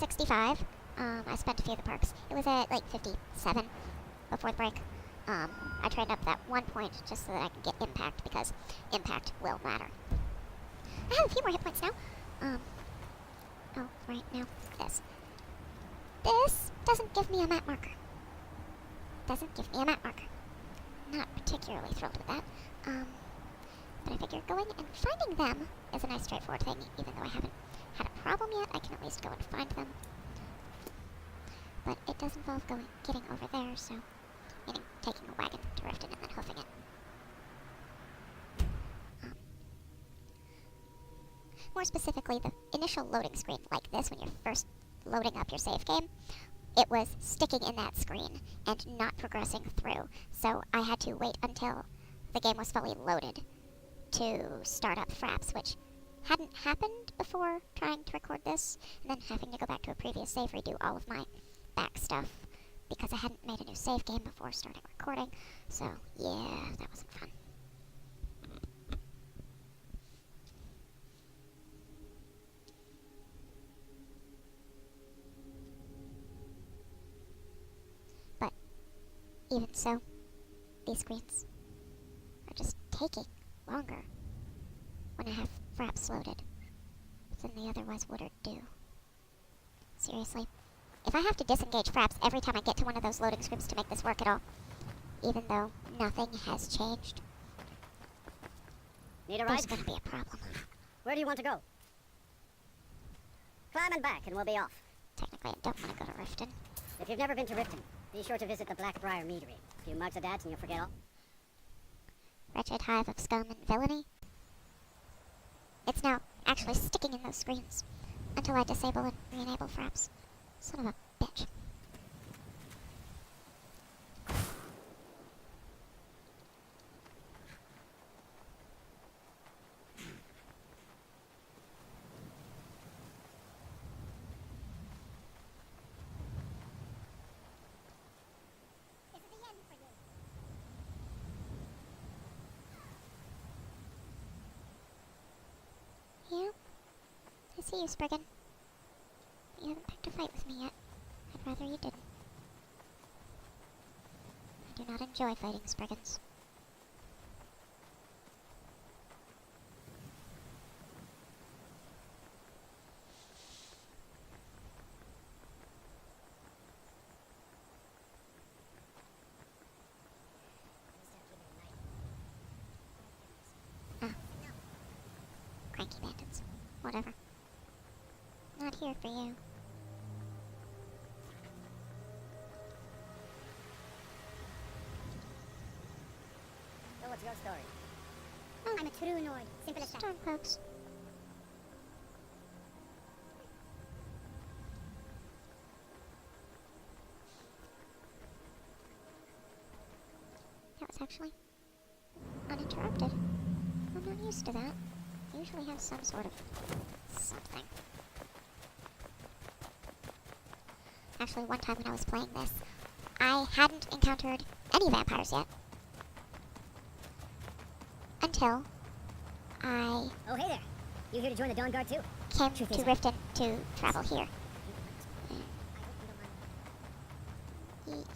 65. I spent a few of the perks. It was at like 57 before the break. I traded up that 1 point just so that I could get impact, because impact will matter. I have a few more hit points now. Oh, right now, this. This doesn't give me a map marker. Doesn't give me a map marker. Not particularly thrilled with that. But I figure going and finding them is a nice straightforward thing. Even though I haven't had a problem yet, I can at least go and find them. But it does involve getting over there, so meaning taking a wagon to Riften and then hoofing it. More specifically, the initial loading screen like this, when you're first loading up your save game, it was sticking in that screen and not progressing through. So I had to wait until the game was fully loaded to start up FRAPS, which hadn't happened before trying to record this, and then having to go back to a previous save, redo all of my back stuff, because I hadn't made a new save game before starting recording. So yeah, that wasn't fun. But even so, these screens are just taking longer when I have FRAPS loaded than they otherwise would or do. Seriously. If I have to disengage FRAPS every time I get to one of those loading screens to make this work at all, even though nothing has changed, Need a there's ride? gonna be a problem. Where do you want to go? Climb and back and we'll be off. Technically, I don't want to go to Riften. If you've never been to Riften, be sure to visit the Blackbriar Meadery. A few mugs of that and you'll forget all. Wretched hive of scum and villainy. It's now actually sticking in those screens until I disable and re-enable FRAPS. Son of a bitch. Yeah, I see you, Spriggan. You haven't picked a fight with me yet. I'd rather you didn't. I do not enjoy fighting Spriggans. Ah. Cranky bandits. Whatever. Not here for you. So what's your story? Oh, I'm a true Nord. Simple as that. Stormcloaks. That was actually uninterrupted. I'm not used to that. I usually have some sort of something. Actually, one time when I was playing this, I hadn't encountered any vampires yet. Until I Oh, hey there. You here to join the Dawn Guard too? came Truth to is, Riften to travel here.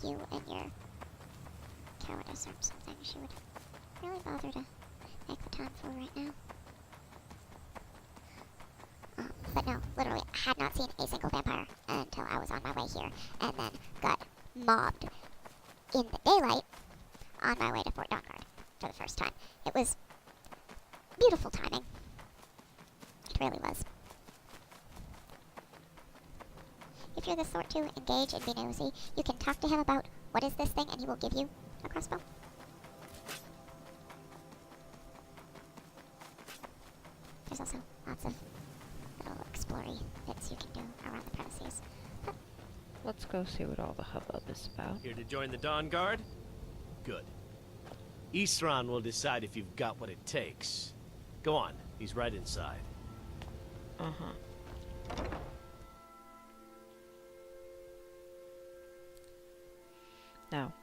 You and your cowardice aren't something she would really bother to make the time for right now. But no, literally, I had not seen a single vampire until I was on my way here, and then got mobbed in the daylight on my way to Fort Dawnguard for the first time. It was beautiful timing. It really was. If you're the sort to engage and be nosy, you can talk to him about what is this thing, and he will give you a crossbow. There's also lots of little explory bits you can do around the premises. But Let's go see what all the hubbub is about. Here to join the Dawn Guard? Good. Isran will decide if you've got what it takes. Go on, he's right inside. Uh-huh. Now.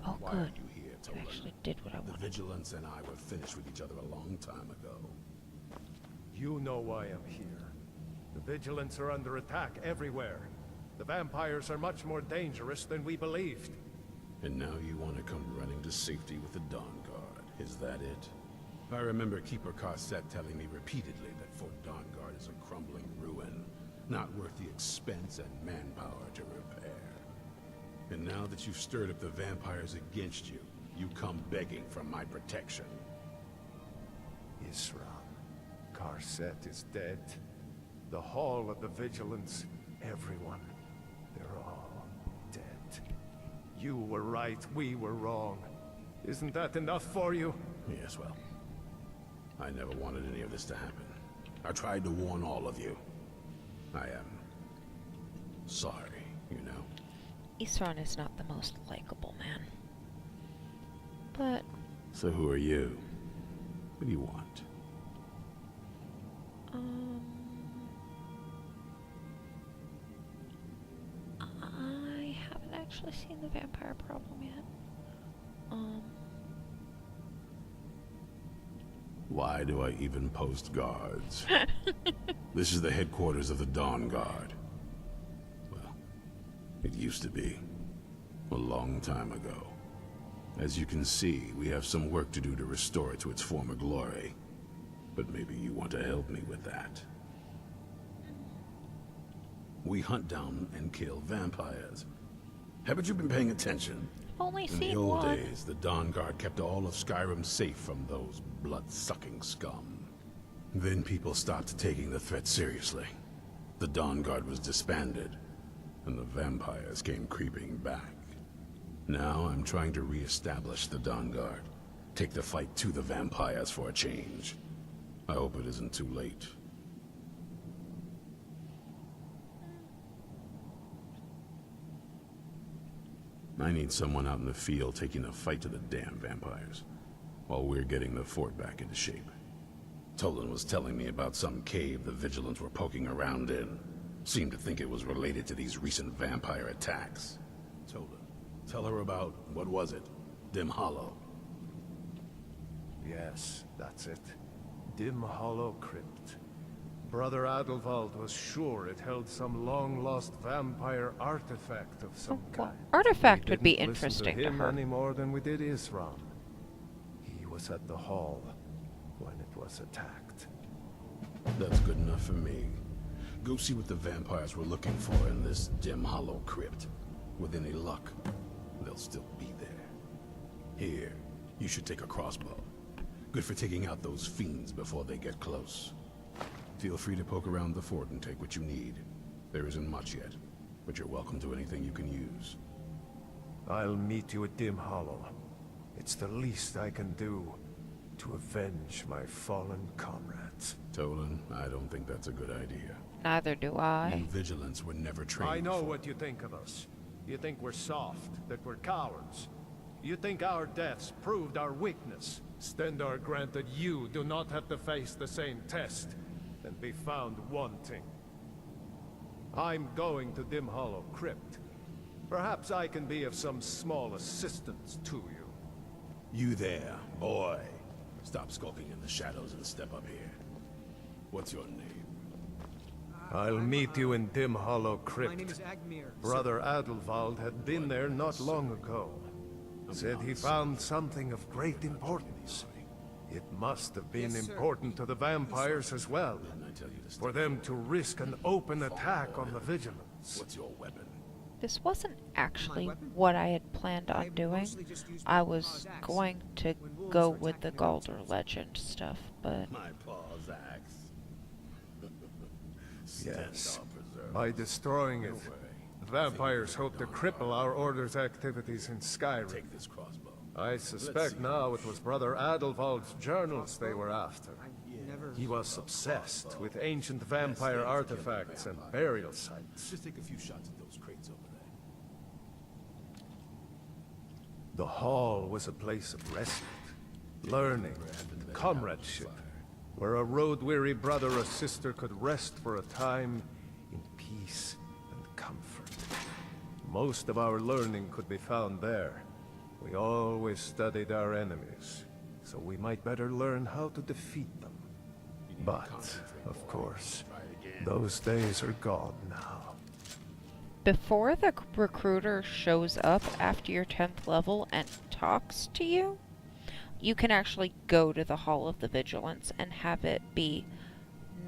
Oh, Why good. are you here, You actually did what I The wanted. Vigilance and I were finished with each other a long time ago. You know why I'm here. The Vigilants are under attack everywhere. The vampires are much more dangerous than we believed. And now you want to come running to safety with the Dawn Guard. Is that it? I remember Keeper Carset telling me repeatedly that Fort Dawn Guard is a crumbling ruin, not worth the expense and manpower to repair. And now that you've stirred up the vampires against you, you come begging for my protection. Isran. Carset is dead. The Hall of the Vigilance, everyone. They're all dead. You were right, we were wrong. Isn't that enough for you? Yes, well, I never wanted any of this to happen. I tried to warn all of you. I am sorry, you know. Isran is not the most likable man. But, So who are you? What do you want? I haven't actually seen the vampire problem yet. Why do I even post guards? This is the headquarters of the Dawn Guard. Well, it used to be. A long time ago. As you can see, we have some work to do to restore it to its former glory. But maybe you want to help me with that. We hunt down and kill vampires. Haven't you been paying attention? Only In the seen old one. days, the Dawn Guard kept all of Skyrim safe from those blood-sucking scum. Then people stopped taking the threat seriously. The Dawn Guard was disbanded, and the vampires came creeping back. Now I'm trying to re-establish the Dawn Guard. Take the fight to the vampires for a change. I hope it isn't too late. I need someone out in the field taking the fight to the damn vampires, while we're getting the fort back into shape. Tolan was telling me about some cave the Vigilants were poking around in. Seemed to think it was related to these recent vampire attacks. Tolan, tell her about, what was it? Dim Hollow. Yes, that's it. Dim Hollow Crypt. Brother Adelwald was sure it held some long-lost vampire artifact of some Well, kind. artifact We would be didn't listen interesting to to him her. any more than we did Isram. He was at the hall when it was attacked. That's good enough for me. Go see what the vampires were looking for in this Dim Hollow Crypt. With any luck, they'll still be there. Here, you should take a crossbow. Good for taking out those fiends before they get close. Feel free to poke around the fort and take what you need. There isn't much yet, but you're welcome to anything you can use. I'll meet you at Dim Hollow. It's the least I can do to avenge my fallen comrades. Tolan, I don't think that's a good idea. Neither do I. You Vigilants were never trained I know for- what you think of us. You think we're soft, that we're cowards. You think our deaths proved our weakness. Stendar granted you do not have to face the same test and be found wanting. I'm going to Dim Hollow Crypt. Perhaps I can be of some small assistance to you. You there, boy. Stop skulking in the shadows and step up here. What's your name? I'll meet you in Dim Hollow Crypt. My name is Agmir. Brother Adelwald had been there not long ago. Said he found something of great importance. It must have been Yes, sir. important to the vampires as well. Didn't I tell you to For step? them to risk an open attack on the Vigilance. What's your weapon? This wasn't actually weapon? what I had planned I on doing. mostly just use I my was paw's axe going to when wolves go are with the attacking our Galder mountains. legend stuff, but My paw's axe. Yes. Stand preserve. By destroying it, Don't worry. the vampires hope to cripple our Order's activities in Skyrim. Take this crossbow. I suspect now it was Brother Adelwald's journals they were after. I've never... He was obsessed with ancient vampire artifacts and burial sites. Just take a few shots at those crates over there. The hall was a place of respite, learning, and comradeship, where a road-weary brother or sister could rest for a time in peace and comfort. Most of our learning could be found there, We always studied our enemies, so we might better learn how to defeat them. But, of course, those days are gone now. Before the recruiter shows up after your 10th level and talks to you, you can actually go to the Hall of the Vigilance and have it be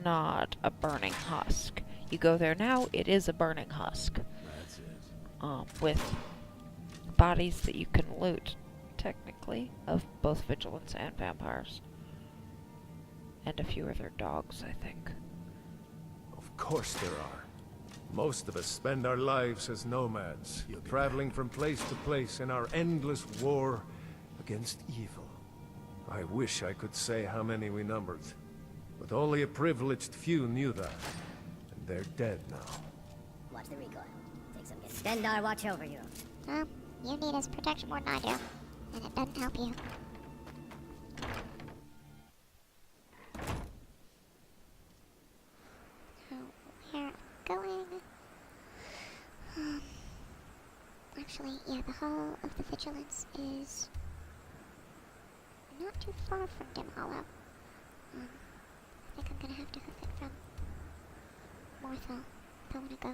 not a burning husk. You go there now, it is a burning husk. That's it. With bodies that you can loot, technically, of both vigilants and vampires. And a few other dogs, I think. Of course there are. Most of us spend our lives as nomads, traveling from place to place in our endless war against evil. I wish I could say how many we numbered, but only a privileged few knew that, and they're dead now. Watch the recoil. Take some hits. Stendar, watch over you. Well, you need his protection more than I do, and it doesn't help you. Where I'm going... actually, yeah, the Hall of the Vigilance is not too far from Dim Hollow. I think I'm gonna have to hoof it from Morthal if I wanna go.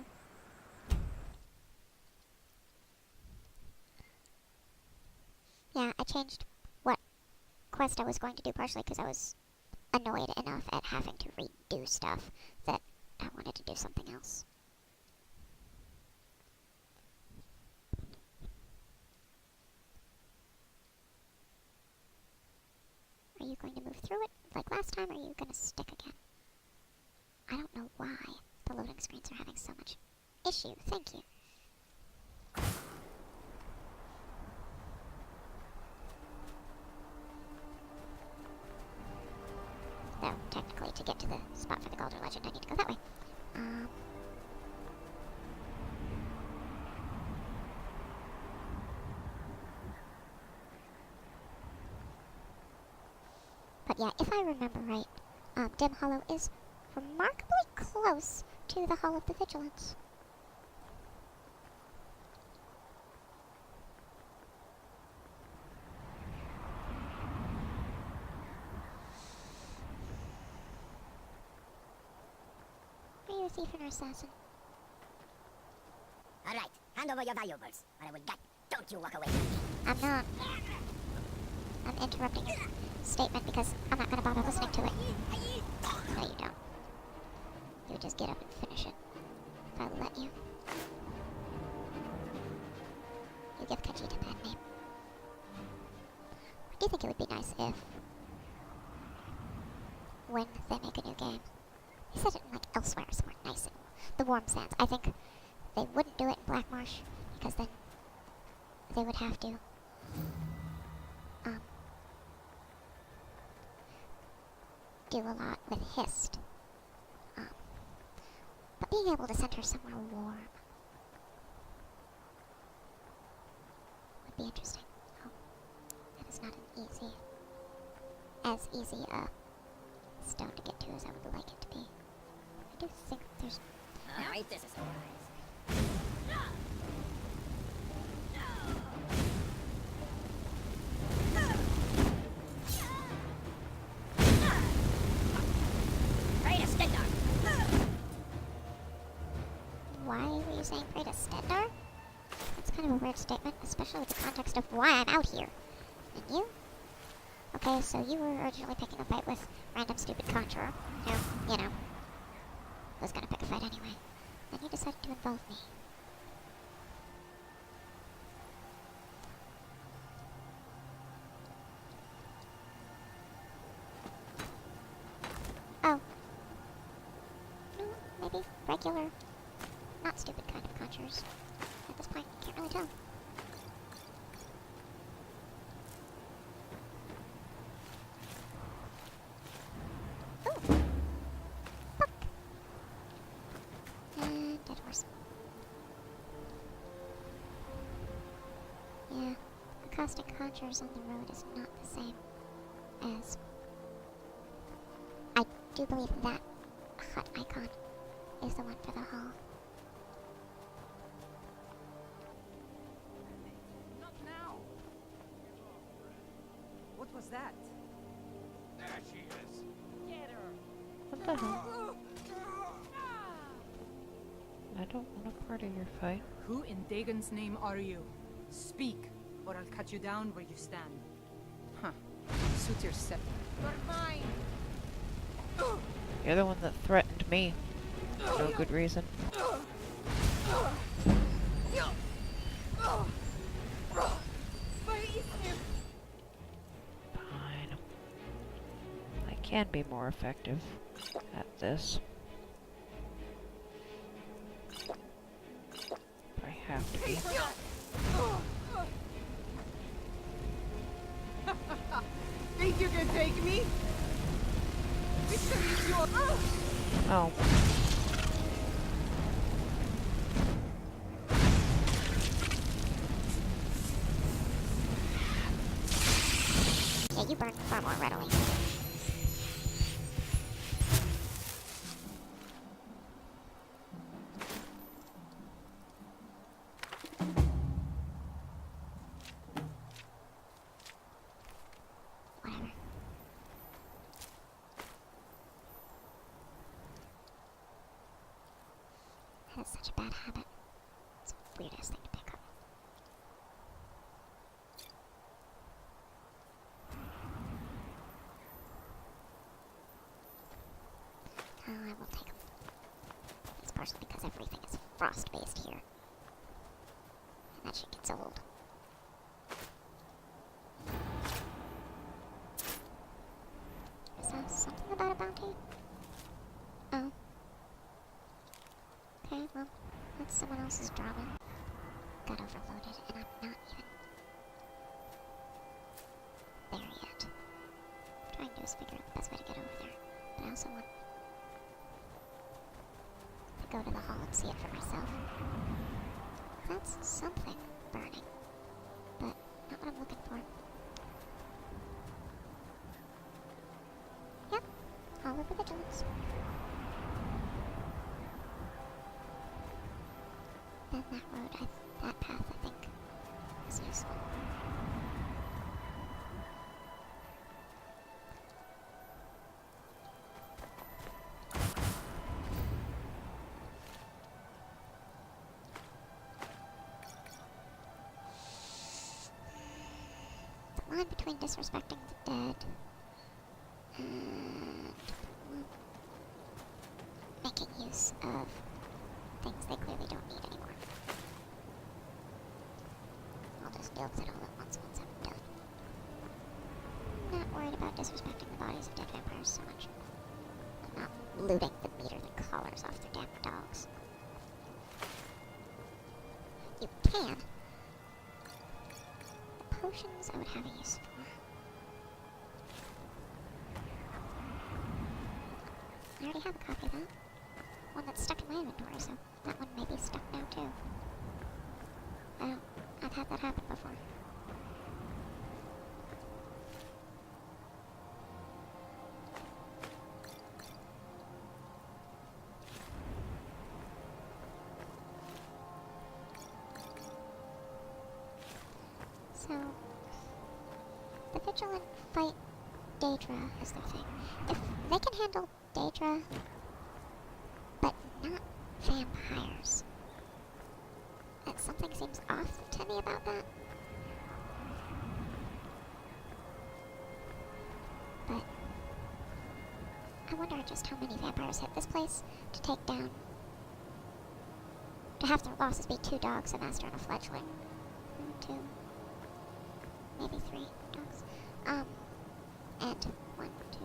Yeah, I changed what quest I was going to do partially because I was annoyed enough at having to redo stuff that I wanted to do something else. Are you going to move through it like last time, or are you going to stick again? I don't know why the loading screens are having so much issue. Thank you. Though, technically, to get to the spot for the Galder Legend, I need to go that way. But yeah, if I remember right, Dim Hollow is remarkably close to the Hall of the Vigilance. Are you a thief or an assassin? All right, hand over your valuables, or I will gut. Don't you walk away from me. I'm not. I'm interrupting your statement because I'm not going to bother listening to it. No, you don't. You would just get up and finish it. If I let you. You give Khajiit a bad name. I do think it would be nice if, when they make a new game, they said it in like Elsewhere somewhere nice in the Warm Sands. I think they wouldn't do it in Black Marsh because then they would have to do a lot with Hist. But being able to send her somewhere warm would be interesting. Oh, that is not as easy a stone to get to as I would like it to be. I do think there's... All right, this is nice. Pray to Stendar. Why were you saying pray to Stendar? That's kind of a weird statement, especially with the context of why I'm out here. And you? Okay, so you were originally picking a fight with random stupid conjurer, who, you know, was gonna pick a fight anyway. Then you decided to involve me. Oh. No, maybe regular, not stupid kind of conjurers. At this point, can't really tell. Ooh! Book! And dead horse. Yeah, accosting conjurers on the road is not the same as... I do believe that hut icon is the one for the hall. Not now. that? There she is. Get her! What the hell? I don't want a part of your fight. Who in Dagon's name are you? Speak, or I'll cut you down where you stand. Huh. Suit yourself. You're mine! You're the one that threatened me. For no good reason. Fine. I can be more effective at this. I have to be. Think you can take me? Victory is yours! Oh. Yeah, you burn far more readily. Whatever. That is such a bad habit. It's the weirdest thing to pick up. Oh, I will take them. It's partially because everything is frost-based here. And that shit gets old. Is that something about a bounty? Oh. Okay, well, that's someone else's drama. Got overloaded, and I'm not even there yet. What I'm trying to do is figure out the best way to get over there. But I also want to go to the hall and see it for myself. That's something burning, but not what I'm looking for. Yep, Hall of the Vigilance. Then that road, that path, I think, is useful. The line between disrespecting the dead and making use of things they clearly don't need anymore. I'll just deal with it all at once I'm done. Not worried about disrespecting the bodies of dead vampires so much. I'm not looting the meat or the collars off their damn dogs. You can. The potions I would have a use for. I already have a copy of that. One that's stuck in my inventory, so that one may be stuck now too. I've had that happen before. So, the Vigilant fight Daedra as their thing. If they can handle Daedra, but not vampires, that something seems off to me about that. But I wonder just how many vampires hit this place to take down. To have their losses be 2 dogs, a master, and a fledgling. 2, maybe 3 dogs. And 1, 2,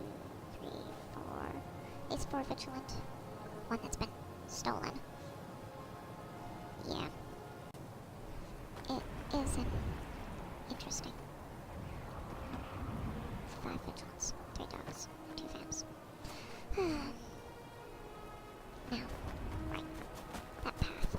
3, 4. Is 4 vigilant. One that's been stolen. Yeah. It is an interesting. 5 vigilance, 3 dogs, 2 vamps. Now, right. That path.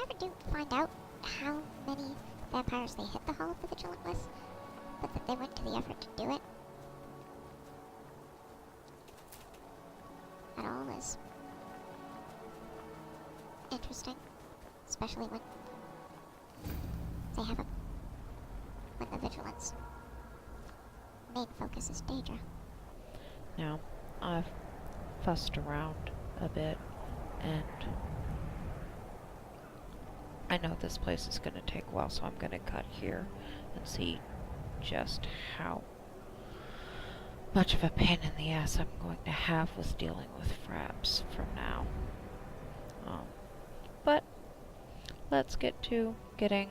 never do find out how many vampires they hit the Hall of the Vigilant with, but that they went to the effort to do it at all is interesting, especially when they have when the Vigilance main focus is Daedra. Now, I've fussed around a bit, and I know this place is going to take a while, so I'm going to cut here and see just how much of a pain in the ass I'm going to have with dealing with FRAPS from now. But let's get to getting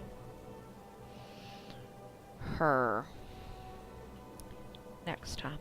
her next time.